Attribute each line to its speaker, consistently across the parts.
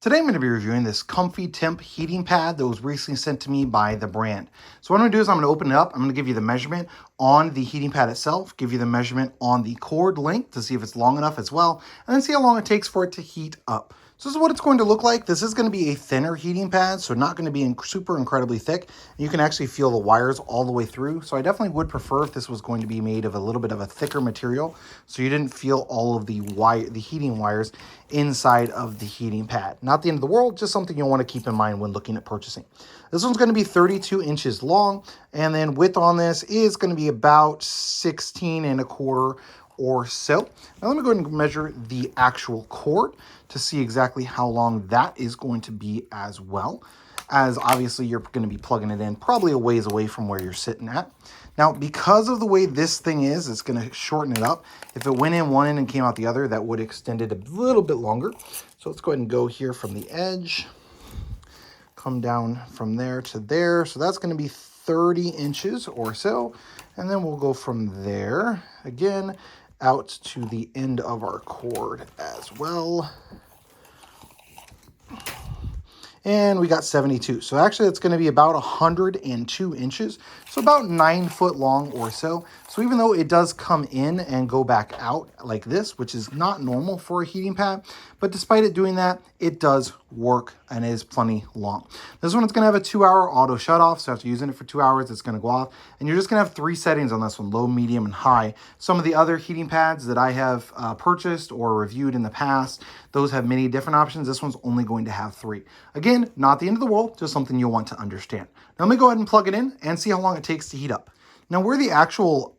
Speaker 1: Today I'm going to be reviewing this ComfyTemp heating pad that was recently sent to me by the brand. So what I'm going to do is I'm going to open it up. I'm going to give you the measurement on the heating pad itself, give you the measurement on the cord length to see if it's long enough as well, and then see how long it takes for it to heat up. So this is what it's going to look like. This is going to be a thinner heating pad, so not going to be super incredibly thick. You can actually feel the wires all the way through. So I definitely would prefer if this was going to be made of a little bit of a thicker material, so you didn't feel all of the heating wires inside of the heating pad. Not the end of the world, just something you'll want to keep in mind when looking at purchasing. This one's going to be 32 inches long, and then width on this is going to be about 16 and a quarter or so. Now let me go ahead and measure the actual cord to see exactly how long that is going to be, as well as obviously you're going to be plugging it in probably a ways away from where you're sitting at. Now, because of the way this thing is, it's going to shorten it up. If it went in one end and came out the other, that would extend it a little bit longer. So let's go ahead and go here from the edge, come down from there to there. So that's going to be 30 inches or so. And then we'll go from there again out to the end of our cord as well. And we got 72. So actually it's going to be about 102 inches. So about 9 foot long or so. So even though it does come in and go back out like this, which is not normal for a heating pad, but despite it doing that, it does work and is plenty long. This one is going to have a 2-hour auto shut off. So after using it for 2 hours, it's going to go off. And you're just going to have 3 settings on this one: low, medium, and high. Some of the other heating pads that I have purchased or reviewed in the past, those have many different options. This one's only going to have 3. Again, not the end of the world, just something you'll want to understand. Now let me go ahead and plug it in and see how long it takes to heat up. Now where the actual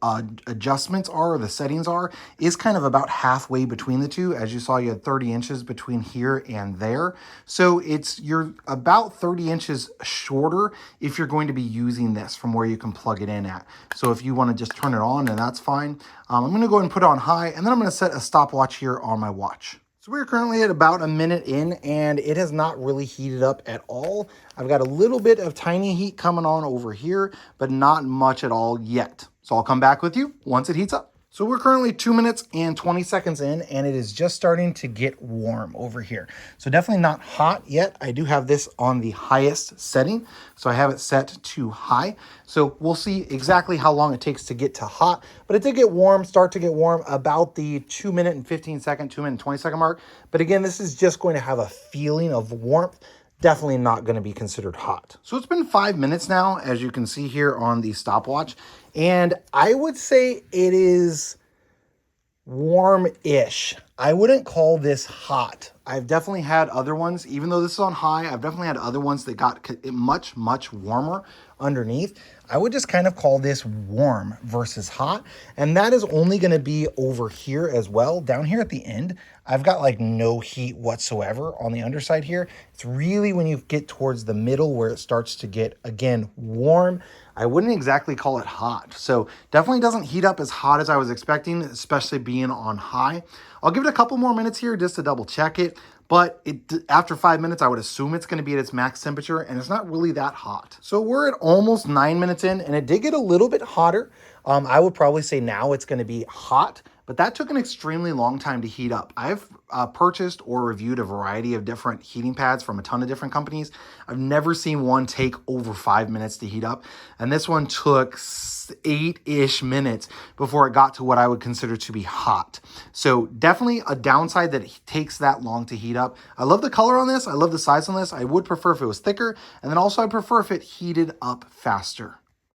Speaker 1: adjustments are, or the settings are, is kind of about halfway between the two. As you saw, you had 30 inches between here and there. So you're about 30 inches shorter if you're going to be using this from where you can plug it in at. So if you want to just turn it on, then that's fine. I'm going to go ahead and put it on high, and then I'm going to set a stopwatch here on my watch. So we're currently at about a minute in, and it has not really heated up at all. I've got a little bit of tiny heat coming on over here, but not much at all yet. So I'll come back with you once it heats up. So we're currently 2 minutes and 20 seconds in, and it is just starting to get warm over here. So definitely not hot yet. I do have this on the highest setting, so I have it set to high. So we'll see exactly how long it takes to get to hot, but it did get warm, start to get warm about the 2 minute and 15 second, 2 minute and 20 second mark. But again, this is just going to have a feeling of warmth. Definitely not going to be considered hot. So it's been 5 minutes now, as you can see here on the stopwatch. And I would say it is warm-ish. I wouldn't call this hot. I've definitely had other ones, even though this is on high, I've definitely had other ones that got much, much warmer underneath. I would just kind of call this warm versus hot. And that is only going to be over here as well. Down here at the end, I've got like no heat whatsoever on the underside here. It's really when you get towards the middle where it starts to get, again, warm. I wouldn't exactly call it hot. So definitely doesn't heat up as hot as I was expecting, especially being on high. I'll give it a couple more minutes here just to double check it. But after 5 minutes, I would assume it's going to be at its max temperature, and it's not really that hot. So we're at almost 9 minutes in, and it did get a little bit hotter. I would probably say now it's going to be hot, but that took an extremely long time to heat up. I've purchased or reviewed a variety of different heating pads from a ton of different companies. I've never seen one take over 5 minutes to heat up, and this one took 8-ish minutes before it got to what I would consider to be hot. So definitely a downside that it takes that long to heat up. I love the color on this. I love the size on this. I would prefer if it was thicker, and then also I prefer if it heated up faster.